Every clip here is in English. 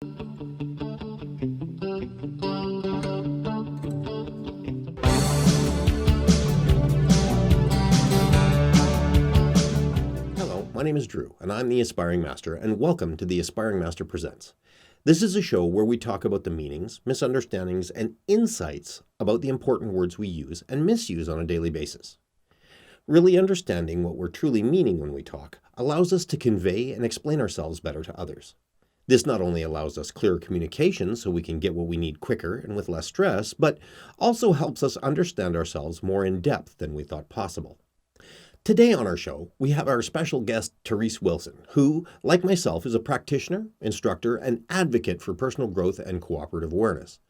Hello, my name is Drew, and I'm the Aspiring Master, and welcome to the Aspiring Master Presents. This is a show where we talk about the meanings, misunderstandings, and insights about the important words we use and misuse on a daily basis. Really understanding what we're truly meaning when we talk allows us to convey and explain ourselves better to others. This not only allows us clearer communication so we can get what we need quicker and with less stress, but also helps us understand ourselves more in depth than we thought possible. Today on our show, we have our special guest, Therese Wilson, who, like myself, is a practitioner, instructor, and advocate for personal growth and cooperative awareness.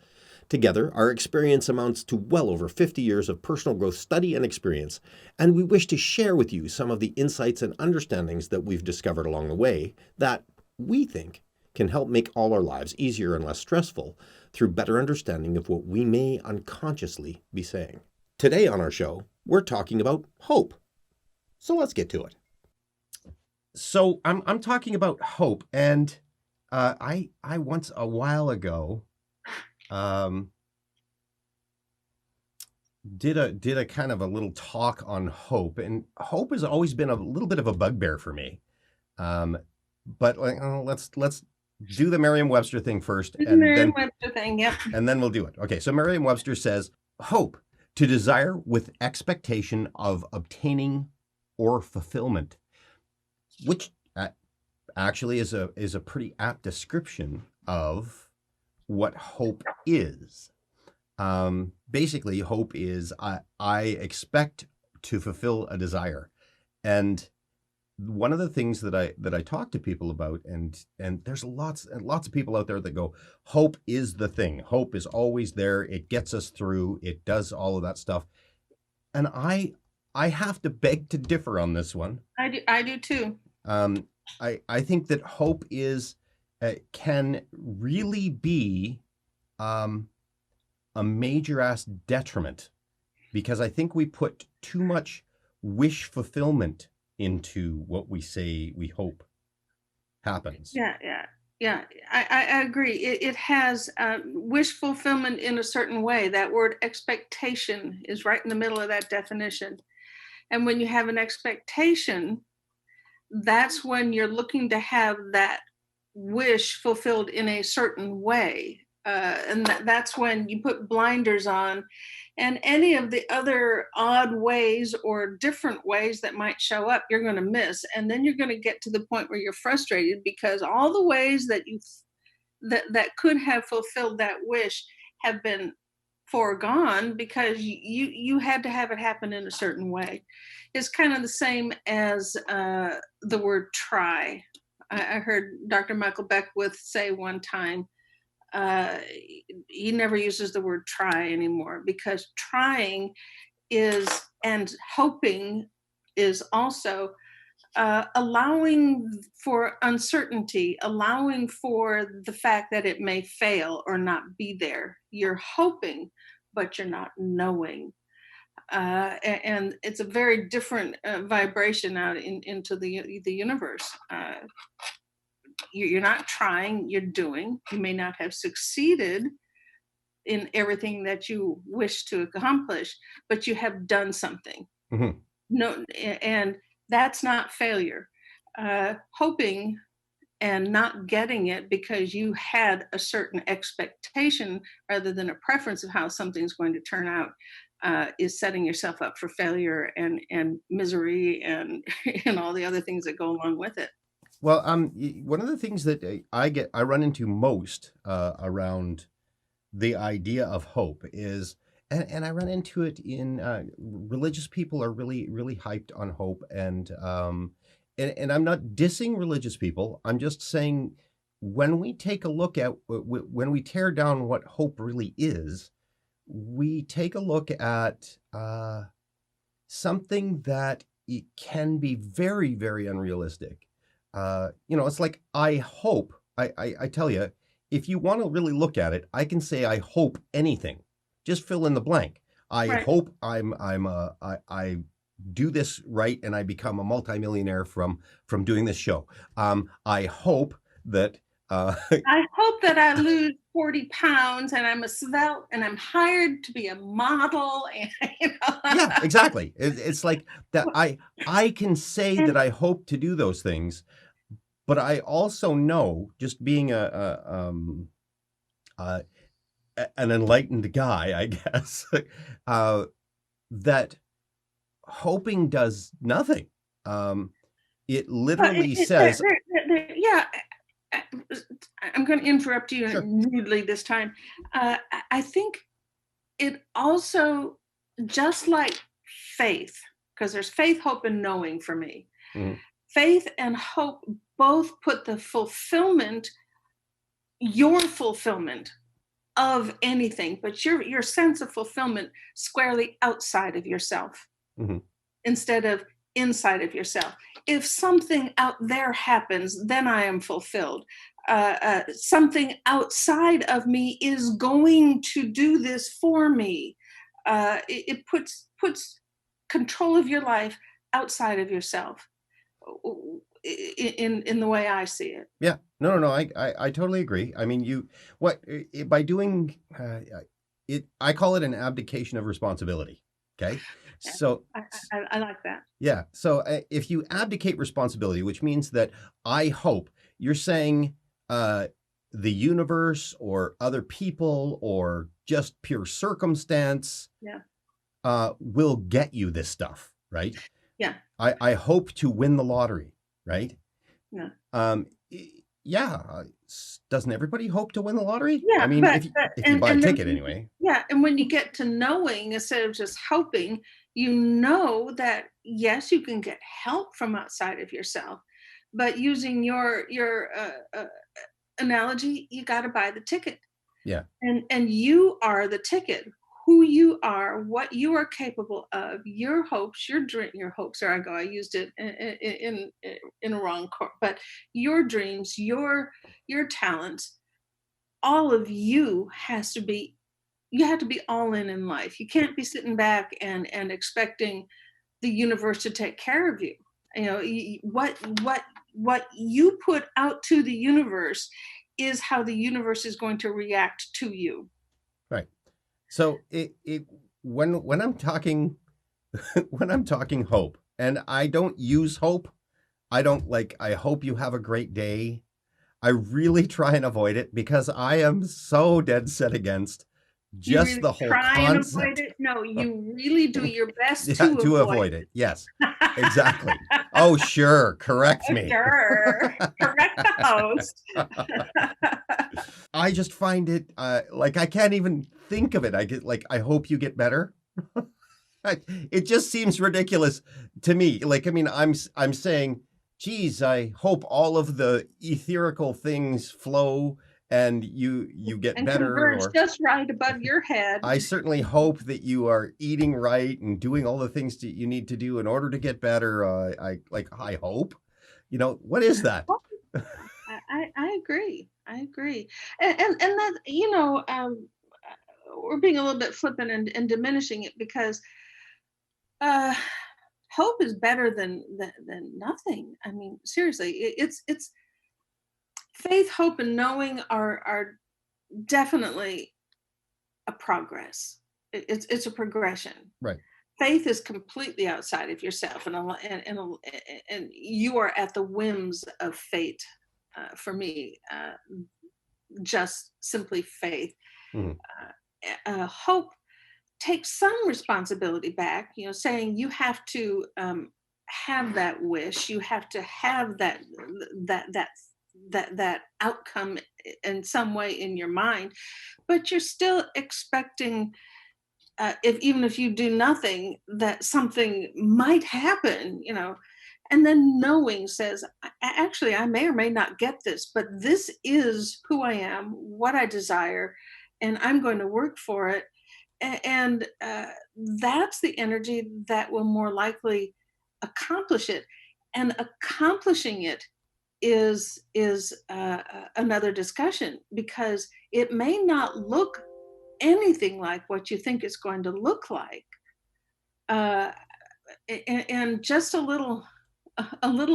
Together, our experience amounts to well over 50 years of personal growth study and experience, and we wish to share with you some of the insights and understandings that we've discovered along the way that we think can help make all our lives easier and less stressful through better understanding of what we may unconsciously be saying. Today on our show, we're talking about hope. So let's get to it. So I'm talking about hope, and I once a while ago did a kind of a little talk on hope, and hope has always been a little bit of a bugbear for me. But let's do the Merriam-Webster thing first, and Merriam-Webster thing, yep. And then we'll do it. Okay, so Merriam-Webster says, hope, to desire with expectation of obtaining or fulfillment, which actually is a pretty apt description of what hope is. Basically, hope is I expect to fulfill a desire, and one of the things that I talk to people about, and there's lots of people out there that go, hope is the thing. Hope is always there. It gets us through. It does all of that stuff, and I have to beg to differ on this one. I do too. I think that hope is can really be a major ass detriment, because I think we put too much wish fulfillment into what we say we hope happens. Yeah. I agree. It has wish fulfillment in a certain way. That word expectation is right in the middle of that definition. And when you have an expectation, that's when you're looking to have that wish fulfilled in a certain way. And that's when you put blinders on, and any of the other odd ways or different ways that might show up, you're going to miss. And then you're going to get to the point where you're frustrated because all the ways that that could have fulfilled that wish have been foregone because you had to have it happen in a certain way. It's kind of the same as the word try. I heard Dr. Michael Beckwith say one time, he never uses the word try anymore, because trying is, and hoping is also allowing for uncertainty, allowing for the fact that it may fail or not be there. You're hoping, but you're not knowing. And it's a very different vibration out into the universe. You're not trying, you're doing. You may not have succeeded in everything that you wish to accomplish, but you have done something. Mm-hmm. No, and that's not failure. Hoping and not getting it because you had a certain expectation rather than a preference of how something's going to turn out is setting yourself up for failure and misery and all the other things that go along with it. Well, one of the things that I run into most around the idea of hope is, and I run into it in religious people are really, really hyped on hope, and I'm not dissing religious people. I'm just saying when we take a look at when we tear down what hope really is, we take a look at something that it can be very, very unrealistic. It's like, I hope, I tell you, if you want to really look at it, I can say, I hope anything, just fill in the blank. I hope I do this right and I become a multimillionaire from doing this show. I hope that I hope that I lose 40 pounds and I'm a svelte and I'm hired to be a model and Yeah, exactly. It's like that. I can say that and I hope to do those things, but I also know, just being uh, an enlightened guy, I guess, uh, that hoping does nothing. It literally says, yeah, I- I'm going to interrupt you sure. rudely this time. I think it also, just like faith, because there's faith, hope, and knowing for me. Mhm, Faith and hope both put the fulfillment, your fulfillment of anything, but your sense of fulfillment squarely outside of yourself mhm. instead of inside of yourself. If something out there happens, then I am fulfilled. Something outside of me is going to do this for me. It puts control of your life outside of yourself. In the way I see it. Yeah. No, no, no. I totally agree. I mean, by doing it, I call it an abdication of responsibility. Okay. Yeah, So, I like that. yeah. So if you abdicate responsibility, which means that I hope, you're saying uh, the universe or other people or just pure circumstance Yeah, will get you this stuff, right? yeah, I hope to win the lottery, right? yeah. Um, yeah. Doesn't everybody hope to win the lottery? I Yeah, mean, if you buy a and then ticket anyway. yeah, and when you get to knowing instead of just hoping, you know that yes, you can get help from outside of yourself, but using your analogy, you got to buy the ticket, Yeah. and you are the ticket. Who you are, what you are capable of, your hopes, your dream, your hopes. There I go. I used it in a wrong, but your dreams, your talents, all of you has to be, you have to be all in life. You can't be sitting back and expecting the universe to take care of you. You know, what you put out to the universe is how the universe is going to react to you. Right. So when I'm talking when I'm talking hope, and I don't use hope, I don't like I hope you have a great day. I really try and avoid it because I am so dead set against You just really the whole try and avoid concept. it? No, you really do your best Yeah, to to avoid avoid it. Yes, exactly. Oh, sure. Correct Oh, me. sure. Correct the host. I just find it like I can't even think of it. I get like I hope you get better. It just seems ridiculous to me. Like I mean, I'm saying, geez, I hope all of the etherical things flow and you get And better. converge Or just right above your head. I certainly hope that you are eating right and doing all the things that you need to do in order to get better. I hope. What is that? I agree. I agree. And that, we're being a little bit flippant and diminishing it because uh, hope is better than nothing. I mean, seriously, it's faith, hope, and knowing are definitely a progress. It's a progression. Right. Faith is completely outside of yourself, and you are at the whims of fate. For me, just simply faith. Mhm. Hope takes some responsibility back. You know, saying you have to have that wish, you have to have that that that outcome in some way in your mind, but you're still expecting, if even if you do nothing, that something might happen, and then knowing says, Actually, I may or may not get this, but this is who I am, what I desire, and I'm going to work for it." And that's the energy that will more likely accomplish it. And accomplishing it is another discussion, because it may not look anything like what you think it's going to look like. Uh, and just a little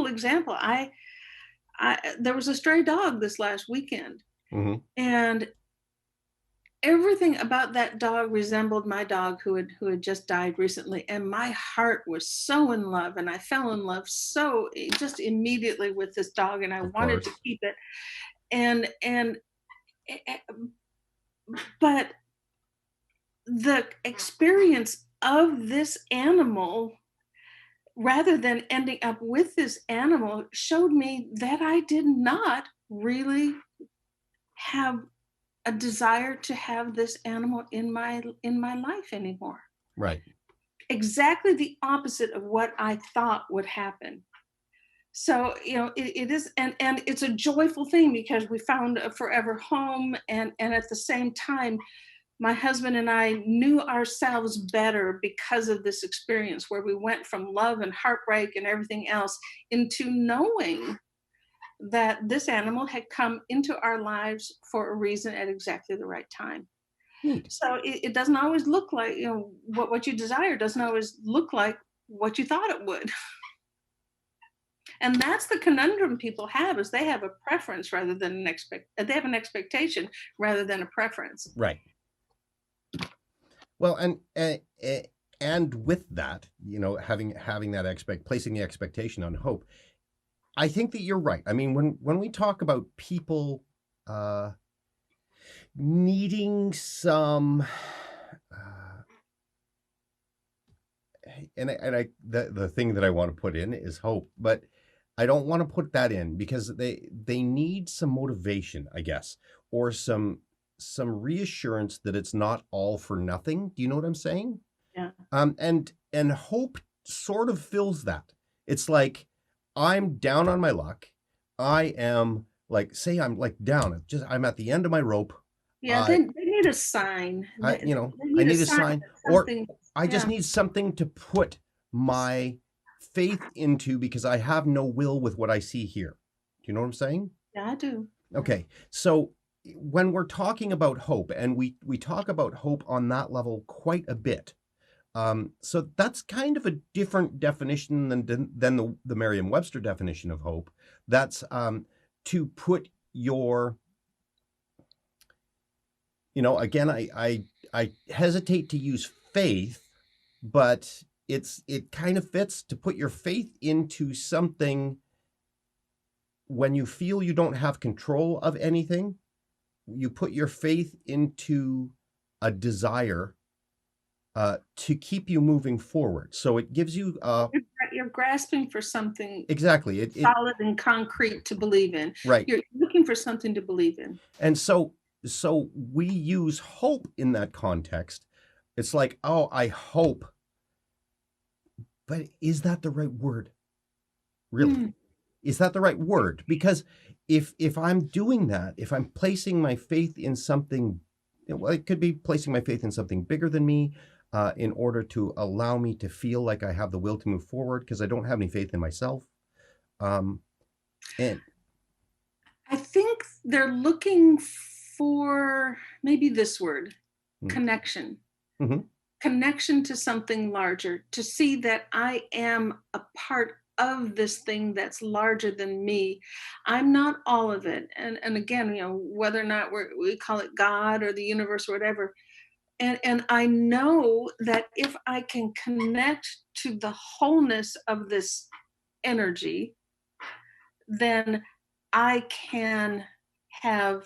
example. There was a stray dog this last weekend, Hmm. and everything about that dog resembled my dog who had just died recently, and my heart was so in love, and I fell in love so just immediately with this dog, and I Of wanted to course. keep it. And eh, eh, but the experience of this animal, rather than ending up with this animal, showed me that I did not really have a desire to have this animal in my life anymore. Right. Exactly the opposite of what I thought would happen. So, it is, and it's a joyful thing because we found a forever home, and at the same time, my husband and I knew ourselves better because of this experience where we went from love and heartbreak and everything else into knowing that this animal had come into our lives for a reason at exactly the right time. Neat. So it doesn't always look like, what you desire doesn't always look like what you thought it would. And that's the conundrum people have, is they have a preference rather than they have an expectation rather than a preference. Right. Well, and with that, having that placing the expectation on hope, I think that you're right. I mean, when we talk about people uh, needing some, uh, the thing that I want to put in is hope, but I don't want to put that in because they need some motivation, I guess, or some reassurance that it's not all for nothing. Do you know what I'm saying? Yeah. And hope sort of fills that. It's like I'm down on my luck. I am like, say I'm like down. I'm at the end of my rope. Yeah, I they need a sign. They I need a need a sign sign, that or something. I just Yeah. need something to put my faith into because I have no will with what I see here. Do you know what I'm saying? Yeah, I do. Yeah. Okay. So when we're talking about hope, and we talk about hope on that level quite a bit. So that's kind of a different definition than the Merriam-Webster definition of hope. That's to put your, again, I hesitate to use faith, but it kind of fits to put your faith into something when you feel you don't have control of anything. You put your faith into a desire to keep you moving forward. So it gives you You're grasping for something exactly it solid and concrete to believe in. right. You're looking for something to believe in. And so we use hope in that context. It's like, oh, I hope, but is that the right word? Really? Mm. Is that the right word? Because if I'm doing that, if I'm placing my faith in something, well, it could be placing my faith in something bigger than me, in order to allow me to feel like I have the will to move forward because I don't have any faith in myself. Um, and I think they're looking for maybe this word, mm, connection. mhm, Connection to something larger, to see that I am a part of this thing that's larger than me. I'm not all of it. And again, whether or not we call it God or the universe or whatever. And I know that if I can connect to the wholeness of this energy, then I can have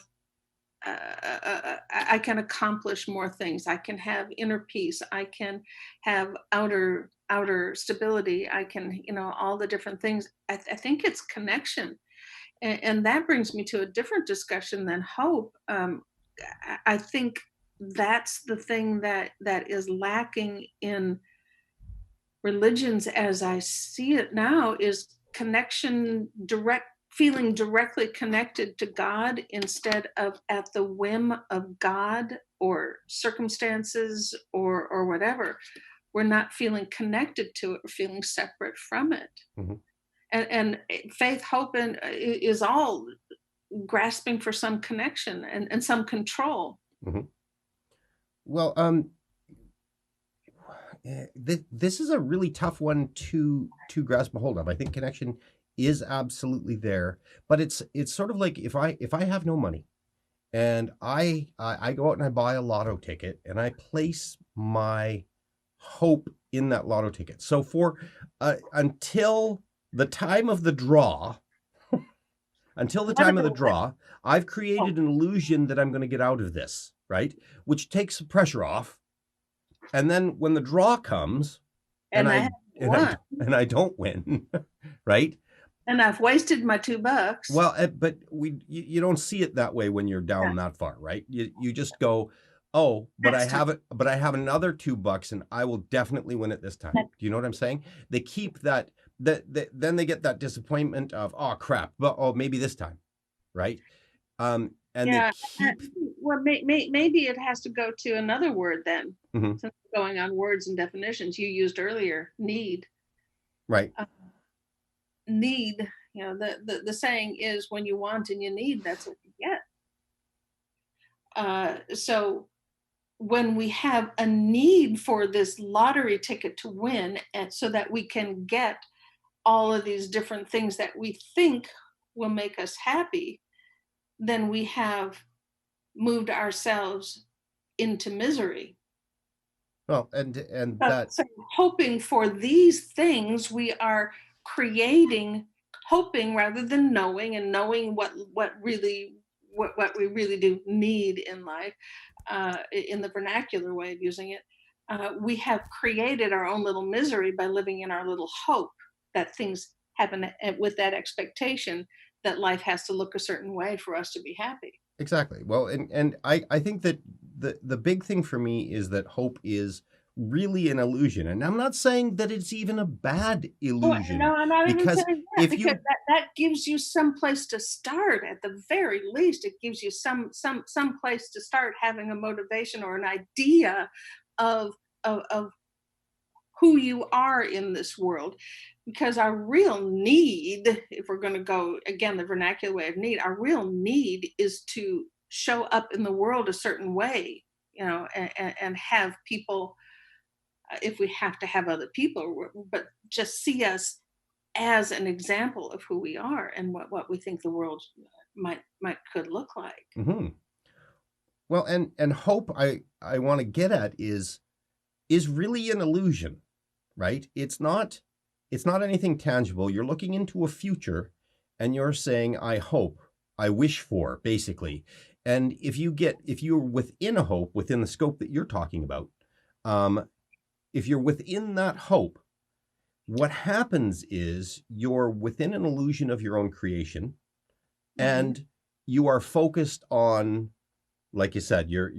I can accomplish more things. I can have inner peace. I can have outer stability. I can, all the different things. I think it's connection, and that brings me to a different discussion than hope. I think that's the thing that is lacking in religions as I see it now, is connection, direct feeling directly connected to God instead of at the whim of God or circumstances or whatever. We're not feeling connected to it, we're feeling separate from it. mhm, And faith, hope, and is all grasping for some connection and some control. mhm. Well, this is a really tough one to grasp a hold of. I think connection is absolutely there, but it's sort of like if I have no money and I go out and I buy a lotto ticket and I place my hope in that lotto ticket. So for until the time of the draw, until the time of the Whatever. draw, I've Oh, created an illusion that I'm going to get out of this, right? Which takes the pressure off. And then when the draw comes and and I haven't won, I don't win, right? and I've wasted my $2. Well, but you don't see it that way when you're Yeah, down that far, right? You just go, oh, but I next time. have it, but I have another $2 and I will definitely win it this time. Do you know what I'm saying? They keep that then they get that disappointment of, oh crap, but oh, maybe this time, right? And they Yeah. keep. Well, maybe it has to go to another word then. Mhm, Since we're going on words and definitions you used earlier, need. right. Uh, need, the saying is when you want and you need, that's what you get. So when we have a need for this lottery ticket to win, and so that we can get all of these different things that we think will make us happy, then we have moved ourselves into misery. Well, and So, that so hoping for these things, we are creating hoping rather than knowing, and knowing what we really do need in life, in the vernacular way of using it. We have created our own little misery by living in our little hope that things happen, with that expectation that life has to look a certain way for us to be happy. exactly. Well, and I think that the big thing for me is that hope is really an illusion. And I'm not saying that it's even a bad Well, illusion no, I'm not even because saying that, if because you that gives you some place to start. At the very least, it gives you some place to start having a motivation or an idea of of who you are in this world. Because our real need, if we're going to go again the vernacular way of need, our real need is to show up in the world a certain way, and have people, if we have to have other people, but just see us as an example of who we are and what we think the world might could look like. Mhm. Well, and hope I want to get at is really an illusion, right? It's not anything tangible. You're looking into a future and you're saying I hope, I wish for, basically. And if you're within a hope, within the scope that you're talking about, um, if you're within that hope, what happens is you're within an illusion of your own creation Hmm. and you are focused on, like you said, you're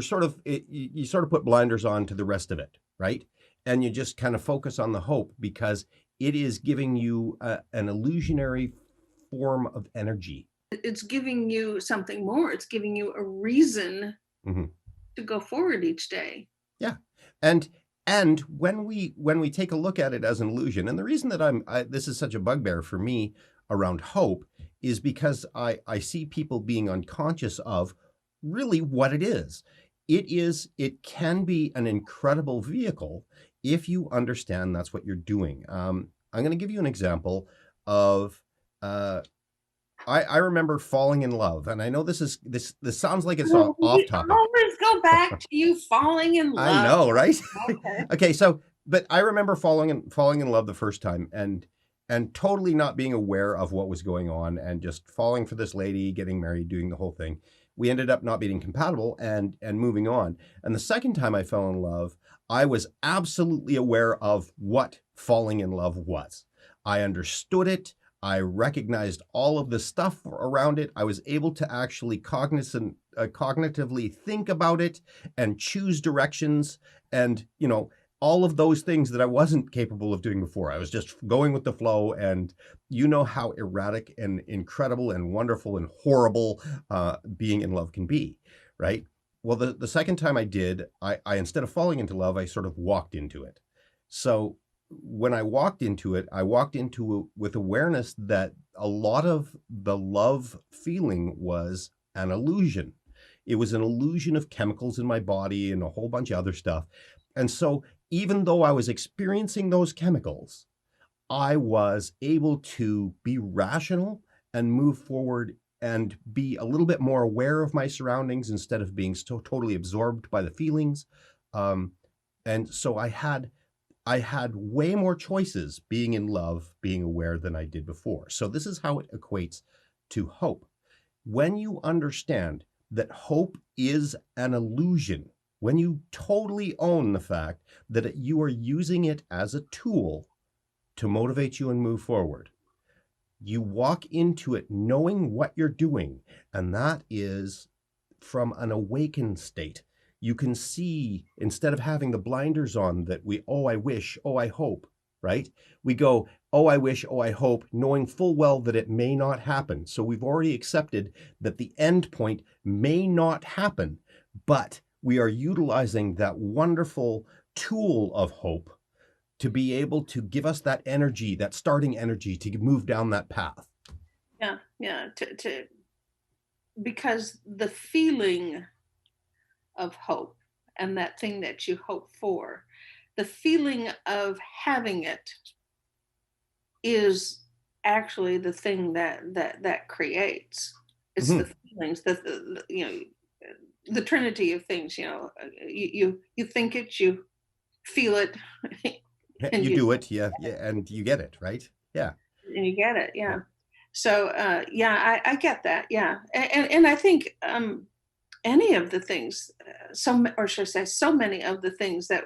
sort of you sort of put blinders on to the rest of it, right? And you just kind of focus on the hope because it is giving you an illusionary form of energy. It's giving you something more. It's giving you a reason Mhm. to go forward each day. Yeah, and when we take a look at it as an illusion, and the reason that this is such a bugbear for me around hope is because I see people being unconscious of really what it is. It can be an incredible vehicle if you understand that's what you're doing. I'm going to give you an example of. Uh, I remember falling in love, and I know this sounds like it's Oh, off we topic. always go back to you falling in I love. know, right? Okay. Okay, so but I remember falling in love the first time and totally not being aware of what was going on and just falling for this lady, getting married, doing the whole thing. We ended up not being compatible and moving on. And the second time I fell in love, I was absolutely aware of what falling in love was. I understood it. I recognized all of the stuff around it. I was able to actually cognitively think about it and choose directions and, all of those things that I wasn't capable of doing before. I was just going with the flow, and you know how erratic and incredible and wonderful and horrible being in love can be, right? Well, the second time I did, I instead of falling into love, I sort of walked into it. So when I walked into it, I walked into it with awareness that a lot of the love feeling was an illusion. It was an illusion of chemicals in my body and a whole bunch of other stuff. And so, even though I was experiencing those chemicals, I was able to be rational and move forward and be a little bit more aware of my surroundings instead of being so totally absorbed by the feelings. Um, and so I had way more choices being in love, being aware than I did before. So this is how it equates to hope. When you understand that hope is an illusion, when you totally own the fact that you are using it as a tool to motivate you and move forward, you walk into it knowing what you're doing, and that is from an awakened state. You can see, instead of having the blinders on that we, oh, I wish, oh, I hope, right? We go, oh, I wish, oh, I hope, knowing full well that it may not happen. So we've already accepted that the end point may not happen, but we are utilizing that wonderful tool of hope to be able to give us that energy, that starting energy to move down that path. Yeah, yeah. Because the feeling of hope and that thing that you hope for, the feeling of having it is actually the thing that creates. It's Mhm. the feelings that the trinity of things. You think it, you feel it, and You you do it, yeah, yeah, and you get it, right? Yeah. get it. Yeah. Yeah. So yeah, I get that. Yeah, and I think any of the things, or should I say, so many of the things that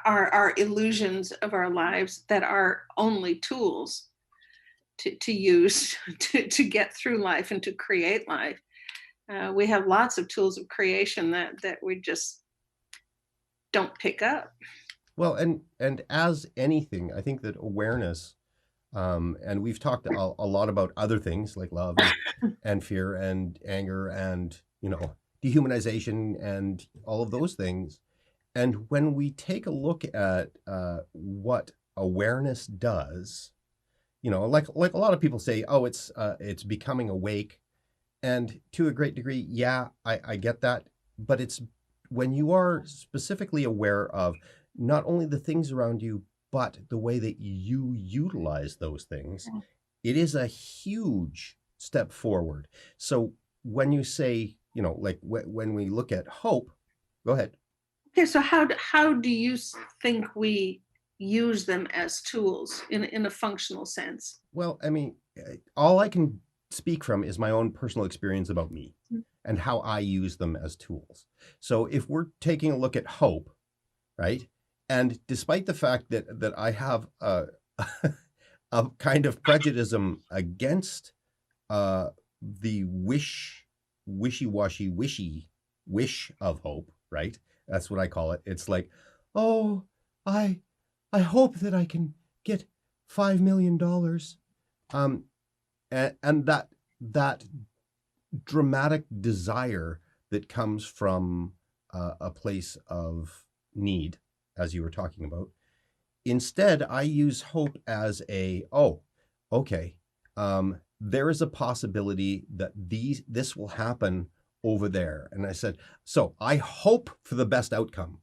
are illusions of our lives that are only tools to use to get through life and to create life. We have lots of tools of creation that we just don't pick up. Well, and as anything, I think that awareness, and we've talked a lot about other things like love and fear and anger and dehumanization and all of those things. And when we take a look at what awareness does, like a lot of people say, oh, it's becoming awake. And to a great degree, yeah, I get that. But it's when you are specifically aware of not only the things around you, but the way that you utilize those things, it is a huge step forward. So when you say, like when we look at hope, go ahead. Okay, so how do you think we use them as tools in a functional sense? Well, I mean, all I can speak from is my own personal experience about me and how I use them as tools. So if we're taking a look at hope, right? And despite the fact that I have a kind of prejudice against the wishy-washy, wishy wish of hope, right? That's what I call it. It's like, oh, I I hope that I can get $5 million. Um, and that dramatic desire that comes from a place of need, as you were talking about. Instead, I use hope as okay, there is a possibility that this will happen over there. And I said, so I hope for the best outcome,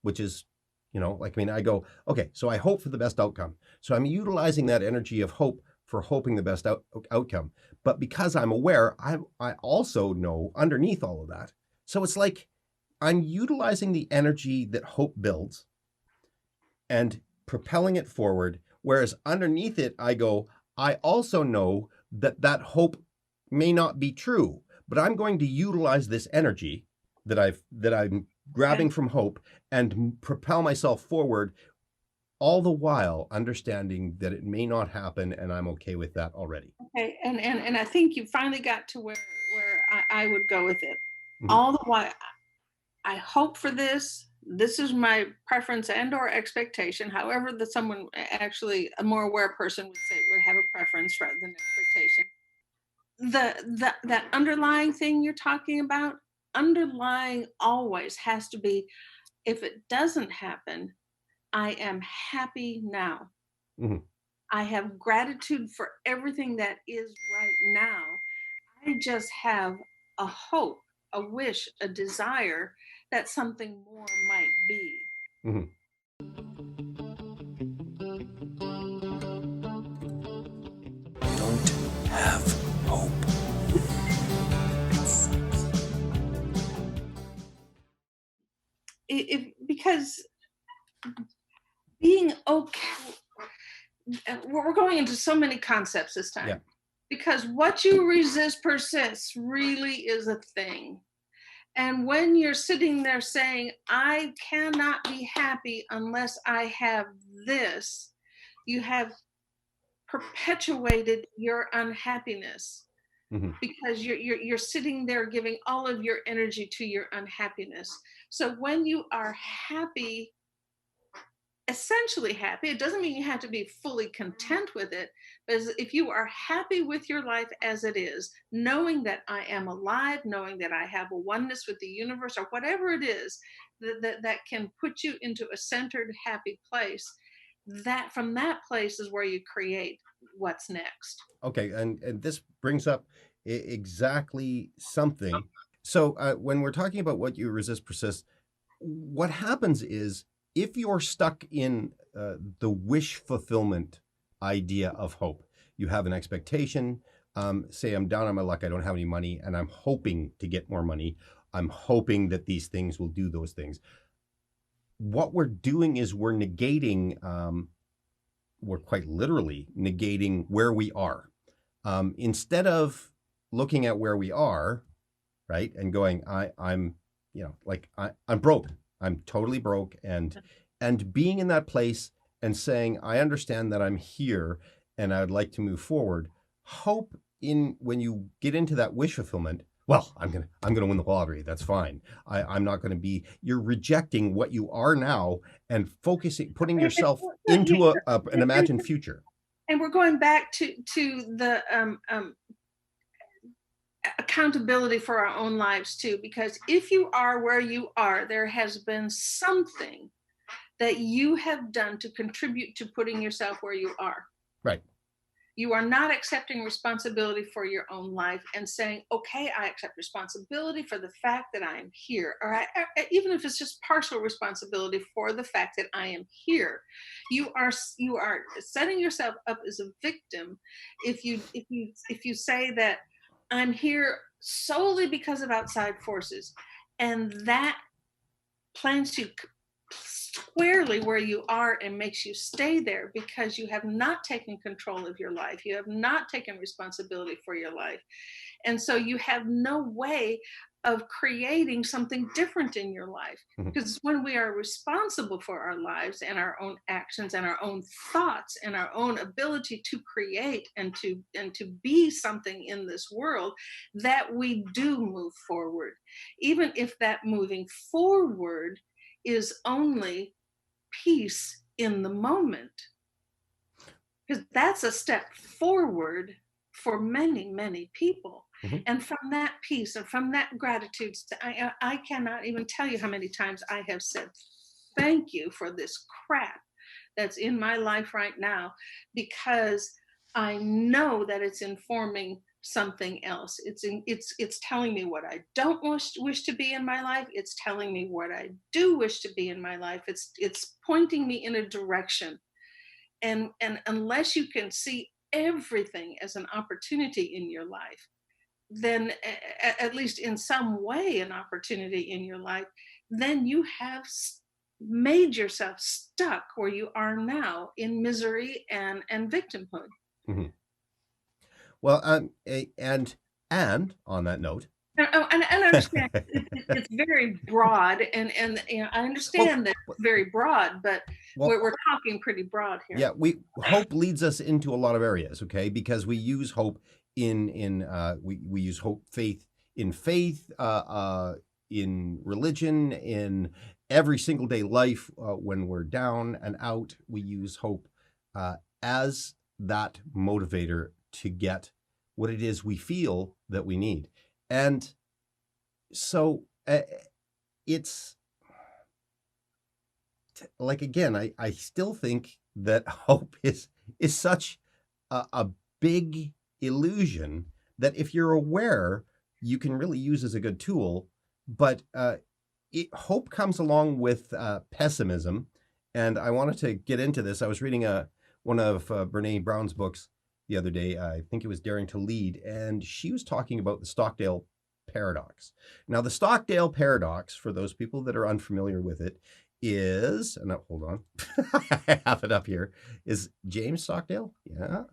which is, like, I mean, I go, okay, so I hope for the best outcome. So I'm utilizing that energy of hope for hoping the best outcome. But because I'm aware, I also know underneath all of that. So it's like I'm utilizing the energy that hope builds and propelling it forward. Whereas underneath it, I go, I also know that hope may not be true, but I'm going to utilize this energy that I'm Okay. grabbing from hope and propel myself forward, all the while understanding that it may not happen, and I'm okay with that already. Okay, and I think you finally got to where I would go with it. Mhm. All the while, I hope for this. This is my preference and or expectation. However, that someone actually a more aware person would say would have a preference rather than expectation. That underlying thing you're talking about, underlying always has to be, if it doesn't happen, I am happy now. Mhm. I have gratitude for everything that is right now. I just have a hope, a wish, a desire that something more might be. Mhm. because being okay, we're going into so many concepts this Yeah. time, because what you resist persists really is a thing. And when you're sitting there saying, I cannot be happy unless I have this, you have perpetuated your unhappiness, Hmm. because you're sitting there giving all of your energy to your unhappiness. So when you are happy, essentially happy, it doesn't mean you have to be fully content with it, but if you are happy with your life as it is, knowing that I am alive, knowing that I have a oneness with the universe, or whatever it is that can put you into a centered, happy place, that from that place is where you create what's next. Okay, and this brings up exactly something. So when we're talking about what you resist persists, what happens is if you're stuck in the wish fulfillment idea of hope, you have an expectation. Say I'm down on my luck, I don't have any money, and I'm hoping to get more money. I'm hoping that these things will do those things. What we're doing is we're quite literally negating where we are. Instead of looking at where we are, right, and going, I'm, I'm broke. I'm totally broke, and being in that place and saying, I understand that I'm here, and I would like to move forward. Hope in when you get into that wish fulfillment. Well, I'm gonna win the lottery. That's fine. I'm not gonna be. You're rejecting what you are now and putting yourself into an imagined future. And we're going back to the accountability for our own lives too, because if you are where you are, there has been something that you have done to contribute to putting yourself where you are. Right. You are not accepting responsibility for your own life and saying, okay, I accept responsibility for the fact that I am here, or even if it's just partial responsibility for the fact that I am here. You are setting yourself up as a victim if you say that I'm here solely because of outside forces, and that plants you squarely where you are and makes you stay there because you have not taken control of your life. You have not taken responsibility for your life. And so you have no way of creating something different in your life. Mhm. Because when we are responsible for our lives and our own actions and our own thoughts and our own ability to create and to be something in this world, that we do move forward, even if that moving forward is only peace in the moment, because that's a step forward for many, many people. Mhm. And from that peace and from that gratitude, I cannot even tell you how many times I have said, thank you for this crap that's in my life right now, because I know that it's informing something else. It's telling me what I don't wish to be in my life. It's telling me what I do wish to be in my life. It's pointing me in a direction. And unless you can see everything as an opportunity in your life, then at least in some way an opportunity in your life, then you have made yourself stuck where you are now in misery and victimhood. Mhm. Well, and on that note, And I understand it's very broad, and I well, understand that it's very broad, but well, we're talking pretty broad here. yeah, we hope leads us into a lot of areas, okay? Because we use hope we use hope faith, in religion, in every single day life. When we're down and out, we use hope as that motivator to get what it is we feel that we need. And so it's like, again, I still think that hope is such a big illusion that if you're aware, you can really use as a good tool. But hope comes along with pessimism. And I wanted to get into this. I was reading one of Brene Brown's books the other day. I think it was Daring to Lead. And she was talking about the Stockdale Paradox. Now, the Stockdale Paradox, for those people that are unfamiliar with it, is, and hold on, I have it up here, is James Stockdale? Yeah.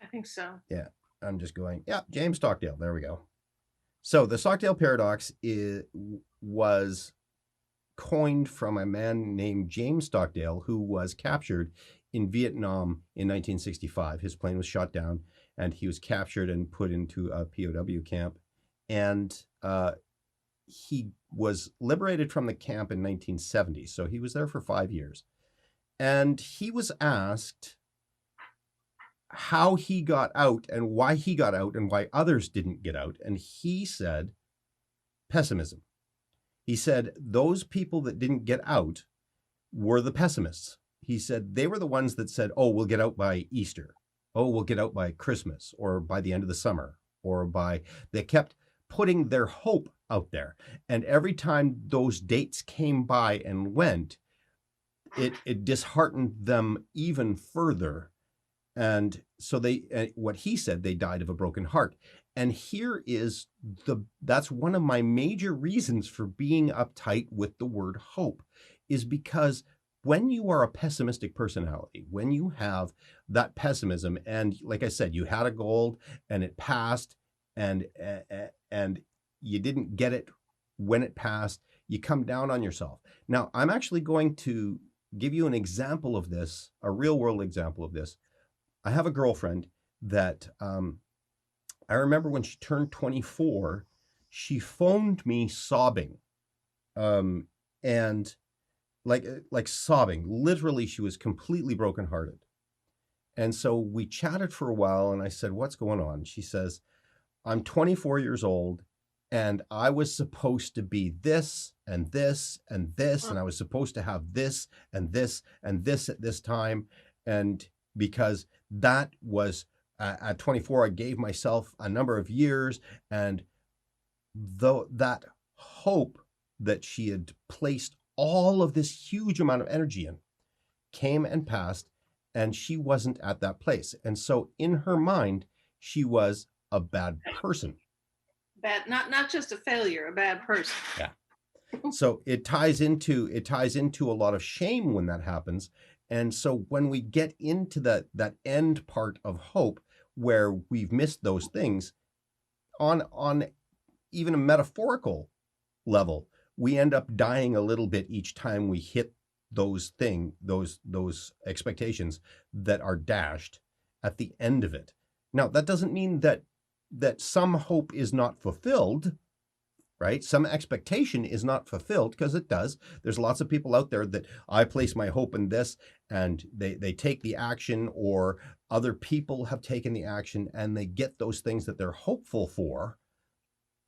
I think so. Yeah, I'm just going, yeah, James Stockdale. There we go. So the Stockdale Paradox was coined from a man named James Stockdale, who was captured in Vietnam in 1965. His plane was shot down, and he was captured and put into a POW camp. And he was liberated from the camp in 1970. So he was there for 5 years. And he was asked how he got out and why he got out and why others didn't get out. And he said, pessimism. He said those people that didn't get out were the pessimists. He said they were the ones that said, oh, we'll get out by Easter. Oh, we'll get out by Christmas or by the end of the summer or they kept putting their hope out there. And every time those dates came by and went, it disheartened them even further. And so what he said, they died of a broken heart. And here is that's one of my major reasons for being uptight with the word hope, is because when you are a pessimistic personality, when you have that pessimism, and like I said, you had a goal and it passed and you didn't get it when it passed, you come down on yourself. Now, I'm actually going to give you an example of this, a real world example of this. I have a girlfriend that I remember when she turned 24, she phoned me sobbing, and like sobbing. Literally, she was completely brokenhearted. And so we chatted for a while, and I said, "What's going on?" She says, "I'm 24 years old, and I was supposed to be this and this and this, and I was supposed to have this and this and this at this time, and because that was at 24, I gave myself a number of years, and though that hope that she had placed all of this huge amount of energy in came and passed, and she wasn't at that place. And so in her mind, she was a bad person. Bad, not just a failure, a bad person. Yeah. So it ties into a lot of shame when that happens. And so when we get into that end part of hope, where we've missed those things, on even a metaphorical level, we end up dying a little bit each time we hit those expectations that are dashed at the end of it. Now, that doesn't mean that some hope is not fulfilled, right? Some expectation is not fulfilled, because it does. There's lots of people out there that I place my hope in this, and they take the action, or other people have taken the action, and they get those things that they're hopeful for.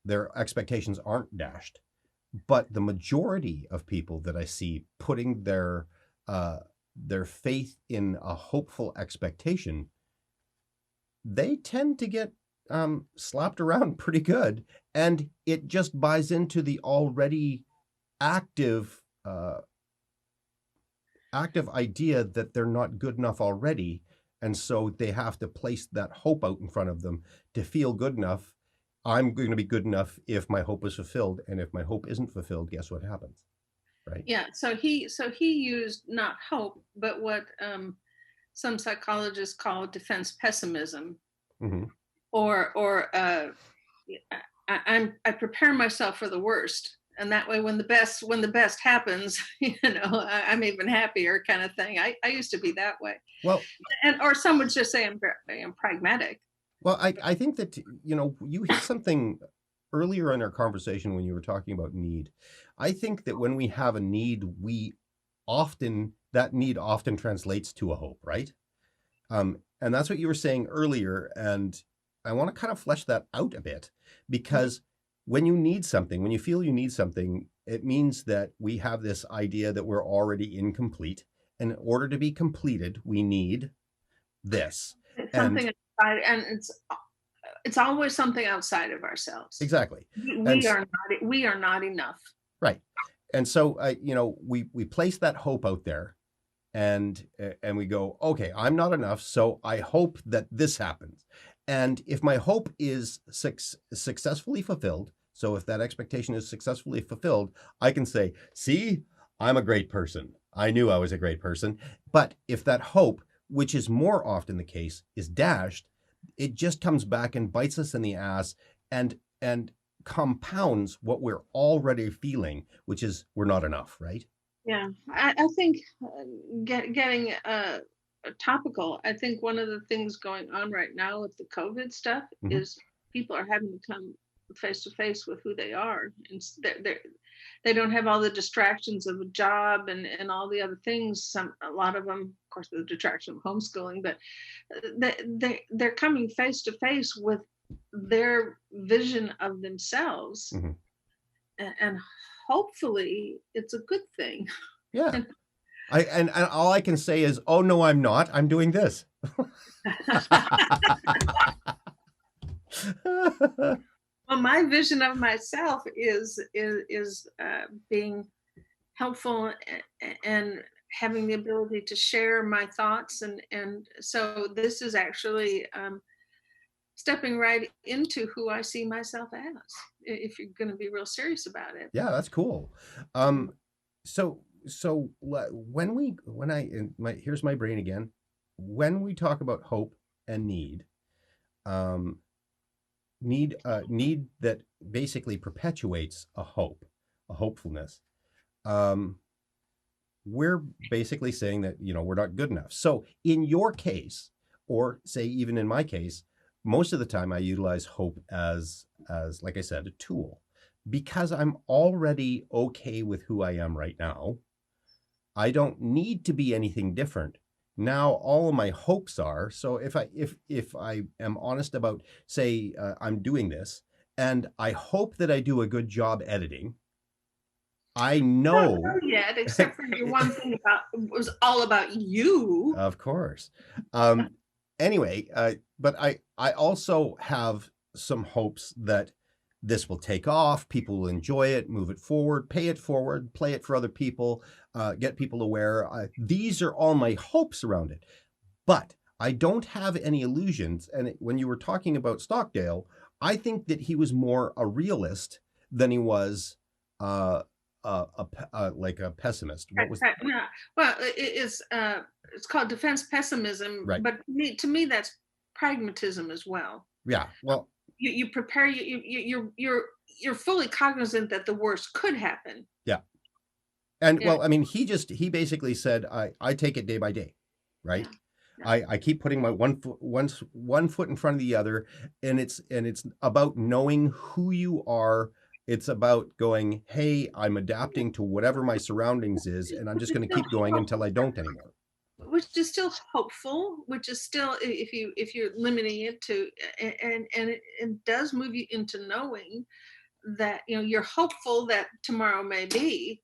Their expectations aren't dashed. But the majority of people that I see putting their faith in a hopeful expectation, they tend to get slapped around pretty good, and it just buys into the already active idea that they're not good enough already, and so they have to place that hope out in front of them to feel good enough. I'm going to be good enough if my hope is fulfilled, and if my hope isn't fulfilled, guess what happens, right? Yeah. So he used not hope, but what some psychologists call defense pessimism. Mm-hmm. Or I prepare myself for the worst, and that way when the best happens, I'm even happier, kind of thing. I used to be that way. Well, or some would just say I'm pragmatic. Well, I think that you hit something earlier in our conversation when you were talking about need. I think that when we have a need, that need often translates to a hope, right? And that's what you were saying earlier, and I want to kind of flesh that out a bit, because when you need something, when you feel you need something, it means that we have this idea that we're already incomplete. And in order to be completed, we need this. It's something outside, and it's always something outside of ourselves. Exactly. We are not enough. Right. And so, we place that hope out there, and we go, okay, I'm not enough, so I hope that this happens. And if my hope is successfully fulfilled, So if that expectation is successfully fulfilled, I can say, see, I'm a great person. I knew I was a great person. But if that hope, which is more often the case, is dashed, it just comes back and bites us in the ass and compounds what we're already feeling, which is we're not enough, right? Yeah, I think getting topical, I think one of the things going on right now with the COVID stuff Mhm. is people are having to come face to face with who they are. And they don't have all the distractions of a job and all the other things. A lot of them, of course, the distraction of homeschooling, but they're coming face to face with their vision of themselves. Mhm. And hopefully it's a good thing. Yeah. And all I can say is, oh no, I'm not. I'm doing this. Well, my vision of myself is being helpful and having the ability to share my thoughts, and so this is actually stepping right into who I see myself as, if you're going to be real serious about it. Yeah, that's cool. So here's my brain again. When we talk about hope and need that basically perpetuates a hope, a hopefulness, we're basically saying that, we're not good enough. So in your case, or say even in my case, most of the time I utilize hope as like I said, a tool, because I'm already okay with who I am right now. I don't need to be anything different. Now all of my hopes are, so if I am honest about, say, I'm doing this and I hope that I do a good job editing, I know. Not yet, except for your one thing was all about you. Of course. Anyway, but I also have some hopes that this will take off, people will enjoy it, move it forward, pay it forward, play it for other people, get people aware. These are all my hopes around it. But I don't have any illusions. And when you were talking about Stockdale, I think that he was more a realist than he was like a pessimist. What was right. Yeah. Well, it's called defense pessimism, right? But to me that's pragmatism as well. Yeah. Well, you prepare, you're fully cognizant that the worst could happen. Yeah. And Yeah. well, I mean, he basically said, I take it day by day, right? Yeah. I keep putting my one foot in front of the other, and it's about knowing who you are. It's about going, hey, I'm adapting to whatever my surroundings is, and I'm just going to keep going until I don't anymore. Which is still hopeful, which is still, if you're limiting it to, and it does move you into knowing that you're hopeful that tomorrow may be,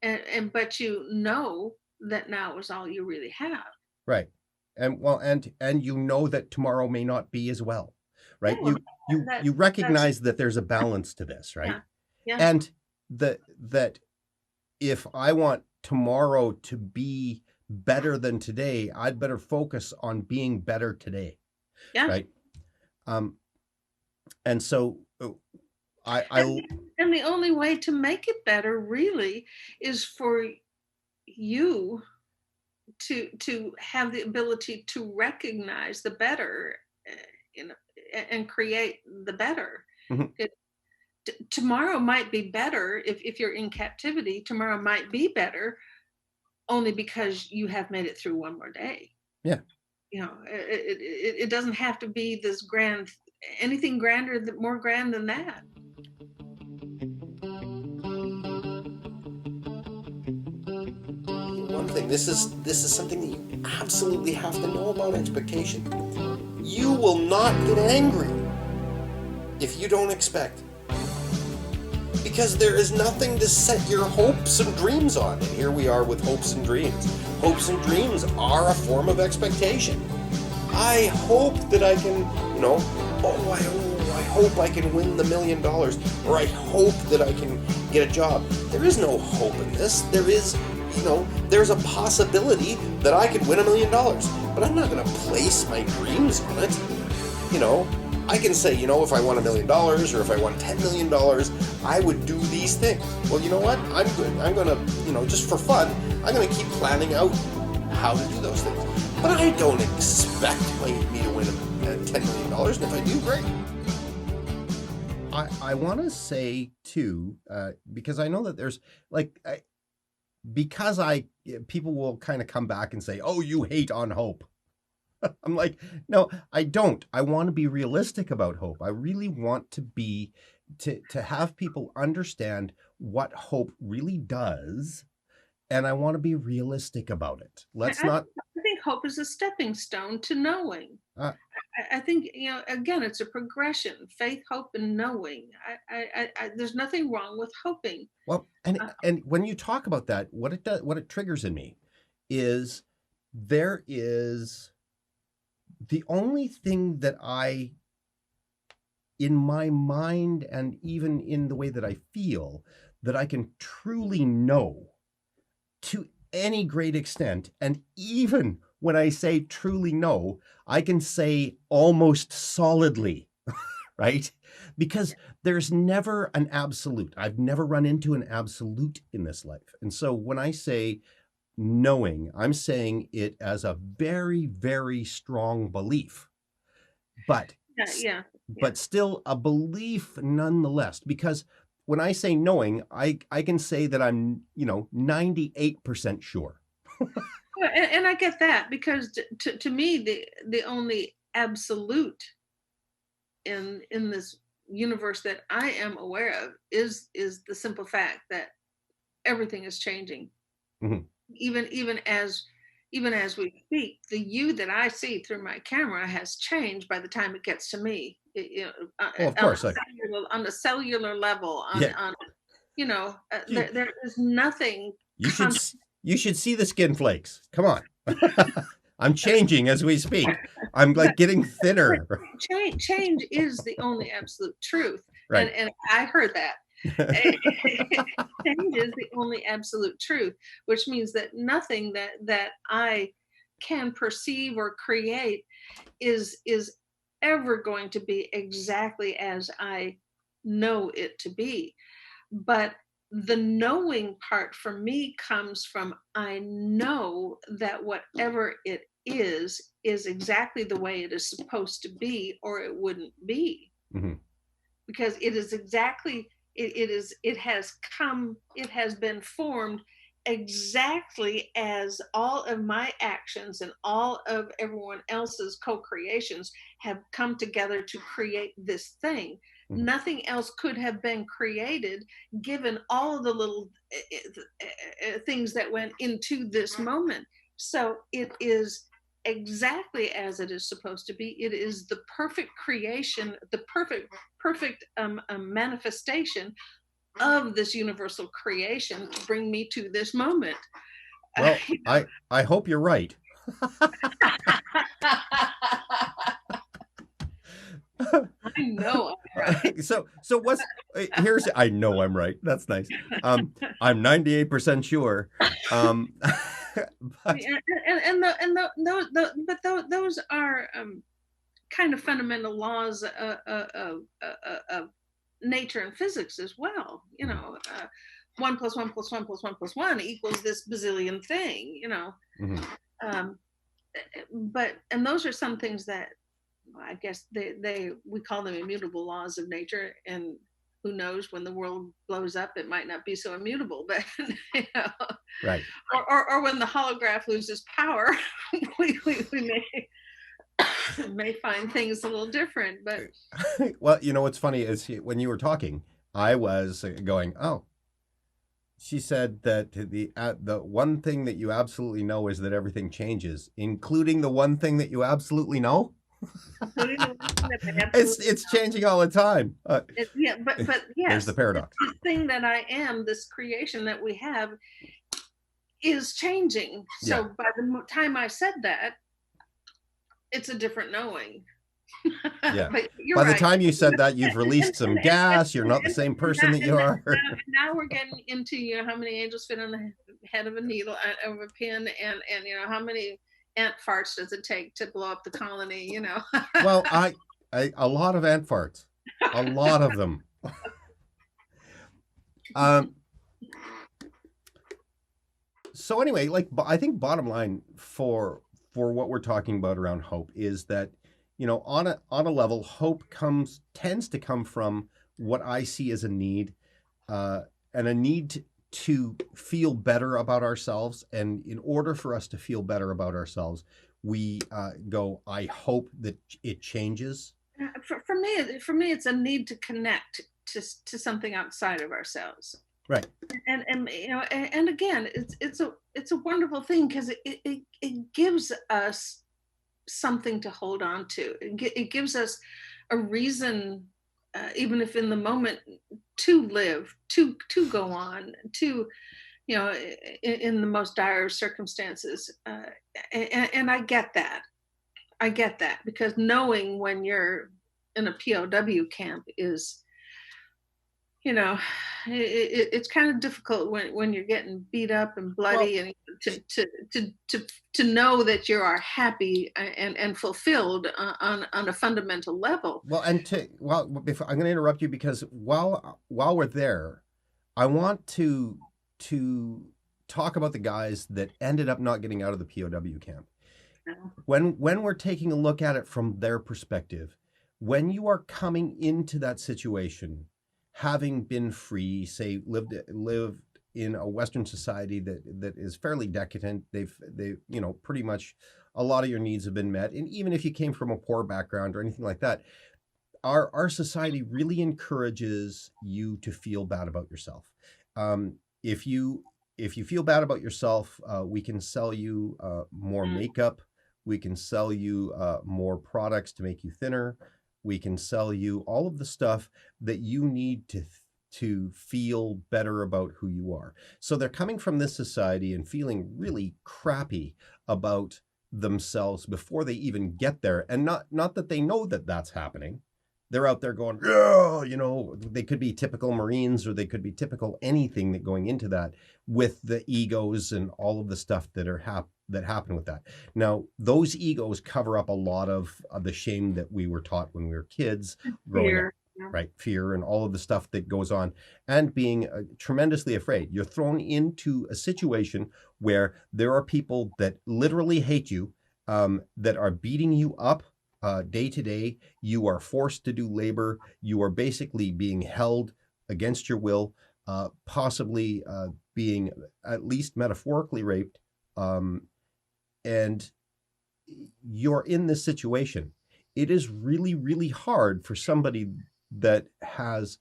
and but that now is all you really have. Right. And well, and you know that tomorrow may not be as well, right? You recognize that there's a balance to this, right? Yeah. And that if I want tomorrow to be better than today, I'd better focus on being better today. Yeah. Right. And so and the only way to make it better really is for you to have the ability to recognize the better, and create the better. Mm-hmm. Tomorrow might be better if you're in captivity. Tomorrow might be better only because you have made it through one more day. Yeah. It doesn't have to be this grand, anything grander, more grand than that. One thing, this is something that you absolutely have to know about expectation. You will not get angry if you don't expect. Because there is nothing to set your hopes and dreams on. And here we are with hopes and dreams. Hopes and dreams are a form of expectation. I hope that I can, I hope I can win the $1 million, or I hope that I can get a job. There is no hope in this. There is, there's a possibility that I could win $1 million, but I'm not going to place my dreams on it. I can say, if I won $1 million or if I won $10 million, I would do these things. Well, you know what? I'm good. I'm going to, just for fun, I'm going to keep planning out how to do those things. But I don't expect me to win $10 million, and if I do, great. I want to say, too, because I know that there's, people will kind of come back and say, oh, you hate on hope. I'm like, no, I don't. I want to be realistic about hope. I really want to have people understand what hope really does, and I want to be realistic about it. I think hope is a stepping stone to knowing. I think, again, it's a progression: faith, hope, and knowing. There's nothing wrong with hoping. Well, and when you talk about that, what it triggers in me is there is the only thing that in my mind and even in the way that I feel, that I can truly know to any great extent, and even when I say truly know, I can say almost solidly, right? Because there's never an absolute. I've never run into an absolute in this life. And so when I say knowing, I'm saying it as a very, very strong belief, but still a belief nonetheless, because when I say knowing, I can say that I'm 98% sure. And I get that, because to me the only absolute in this universe that I am aware of is the simple fact that everything is changing. Mm-hmm. Even as we speak, the you that I see through my camera has changed by the time it gets to me. Of course, on the cellular level, there is nothing. You should see the skin flakes. Come on. I'm changing as we speak. I'm getting thinner. Change is the only absolute truth. Right. And I heard that. Change is the only absolute truth, which means that nothing that I can perceive or create is ever going to be exactly as I know it to be. But the knowing part for me comes from, I know that whatever it is exactly the way it is supposed to be, or it wouldn't be. Mm-hmm. Because it is exactly, it has been formed exactly as all of my actions and all of everyone else's co-creations have come together to create this thing. Mm-hmm. Nothing else could have been created, given all of the little things that went into this moment. So it is exactly as it is supposed to be. It is the perfect creation, the perfect manifestation of this universal creation to bring me to this moment. Well, I hope you're right. I know I'm right. So I know I'm right. That's nice. I'm 98% sure. Those are kind of fundamental laws of nature and physics as well. 1 + 1 + 1 + 1 + 1 equals this bazillion thing. Mm-hmm. And those are some things that, I guess we call them immutable laws of nature, and who knows, when the world blows up, it might not be so immutable, but right. Or when the holograph loses power, we may find things a little different. But well, what's funny is when you were talking, I was going, oh. She said that the one thing that you absolutely know is that everything changes, including the one thing that you absolutely know. It's changing all the time. But yes, there's the paradox. The thing that I am, this creation that we have, is changing. So by the time I said that, it's a different knowing. Yeah. By the time you said that, you've released some gas. You're not the same person that you are. Now we're getting into how many angels fit on the head of a needle, of a pin, and how many ant farts does it take to blow up the colony? Well, A lot of ant farts, a lot of them. Um, so anyway, like I think bottom line for what we're talking about around hope is that, on a level, hope tends to come from what I see as a need, uh, and a need to feel better about ourselves. And in order for us to feel better about ourselves, we go, I hope that it changes. For me, it's a need to connect to something outside of ourselves. Right. And again, it's a wonderful thing because it gives us something to hold on to. It gives us a reason, even if in the moment, to live, to go on, to in the most dire circumstances. And I get that. I get that because knowing when you're in a POW camp is, it's kind of difficult when you're getting beat up and Well, bloody, and to know that you are happy and fulfilled on a fundamental level. before, I'm going to interrupt you because while we're there, I want to talk about the guys that ended up not getting out of the POW camp. When we're taking a look at it from their perspective, when you are coming into that situation, having been free, say lived in a Western society that is fairly decadent, they pretty much a lot of your needs have been met, and even if you came from a poor background or anything like that, our society really encourages you to feel bad about yourself. If you feel bad about yourself, we can sell you more makeup. We can sell you more products to make you thinner. We can sell you all of the stuff that you need to feel better about who you are. So they're coming from this society and feeling really crappy about themselves before they even get there, and not that they know that that's happening. They're out there going, yeah, they could be typical Marines or they could be typical anything that going into that with the egos and all of the stuff that happen with that. Now, those egos cover up a lot of the shame that we were taught when we were kids growing up, Fear. Yeah. right? Fear and all of the stuff that goes on, and being tremendously afraid. You're thrown into a situation where there are people that literally hate you, that are beating you up day to day. You are forced to do labor. You are basically being held against your will, possibly being at least metaphorically raped. And you're in this situation. It is really, really hard for somebody that has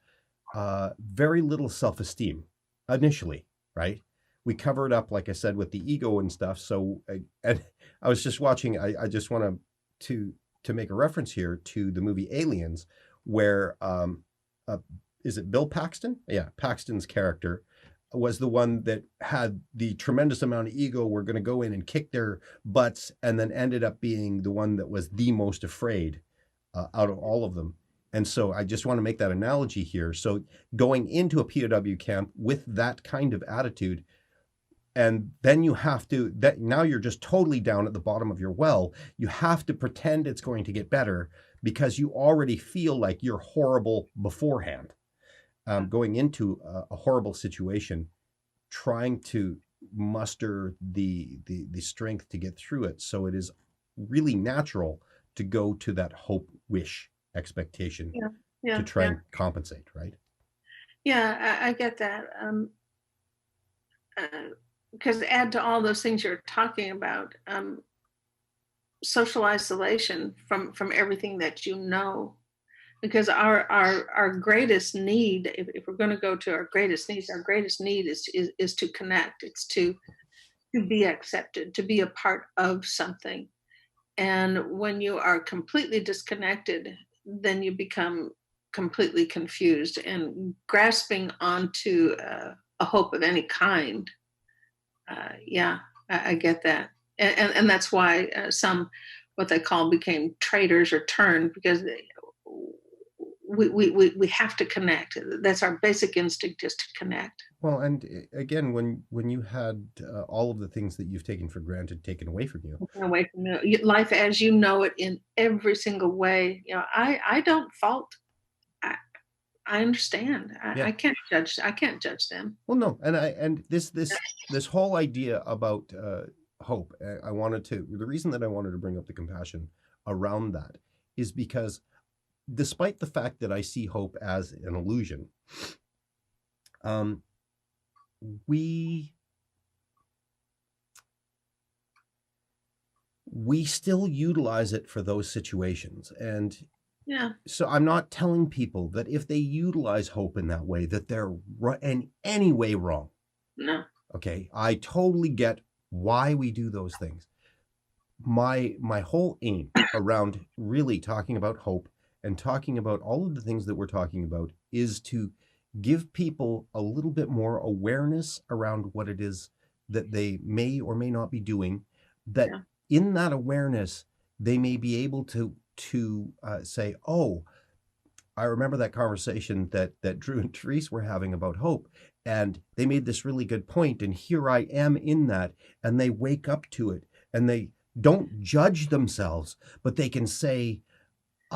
very little self-esteem initially, right? We cover it up, like I said, with the ego and stuff. So, and I was just watching. I just want to make a reference here to the movie Aliens, where is it Bill Paxton? Yeah, Paxton's character was the one that had the tremendous amount of ego. We're going to go in and kick their butts, and then ended up being the one that was the most afraid out of all of them. And so I just want to make that analogy here. So going into a POW camp with that kind of attitude, and then you have to, that now you're just totally down at the bottom of your well. You have to pretend it's going to get better because you already feel like you're horrible beforehand. Going into a horrible situation, trying to muster the strength to get through it. So it is really natural to go to that hope, wish, expectation to try and compensate, right? Yeah, I get that. Because add to all those things you're talking about, social isolation from everything that because our greatest need, if we're going to go to our greatest needs, our greatest need is to connect. It's to be accepted, to be a part of something. And when you are completely disconnected, then you become completely confused, and grasping onto a hope of any kind. I get that. And that's why some, what they call, became traitors or turned, because we have to connect. That's our basic instinct, is to connect. Well, and again, when you had all of the things that you've taken for granted taken away from you, Away from life as you know it in every single way. I don't fault. I, I understand. yeah. I can't judge. I can't judge them. Well, no, and this whole idea about hope, I wanted to. The reason that I wanted to bring up the compassion around that is because, despite the fact that I see hope as an illusion, um, we still utilize it for those situations. And Yeah. so I'm not telling people that if they utilize hope in that way, that they're in any way wrong. No. Okay. I totally get why we do those things. My whole aim around really talking about hope and talking about all of the things that we're talking about is to give people a little bit more awareness around what it is that they may or may not be doing, that Yeah. in that awareness, they may be able to say, oh, I remember that conversation that Drew and Therese were having about hope, and they made this really good point, and here I am in that, and they wake up to it, and they don't judge themselves, but they can say,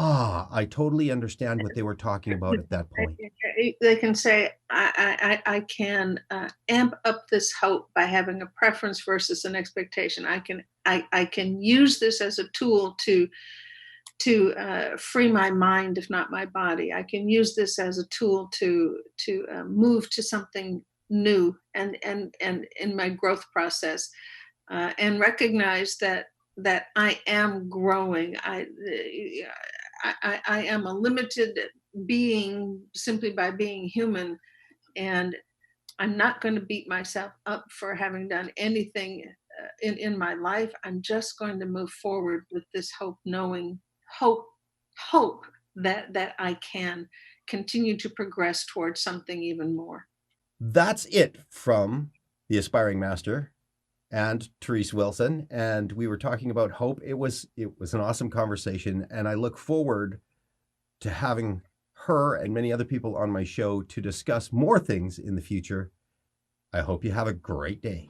I totally understand what they were talking about at that point. They can say, I can amp up this hope by having a preference versus an expectation. I can use this as a tool to free my mind, if not my body. I can use this as a tool to move to something new and in my growth process, and recognize that I am growing. I am a limited being simply by being human, and I'm not going to beat myself up for having done anything in my life. I'm just going to move forward with this hope, knowing hope that I can continue to progress towards something even more. That's it from the Aspiring Master and Therese Wilson, and we were talking about hope. It was an awesome conversation, and I look forward to having her and many other people on my show to discuss more things in the future. I hope you have a great day.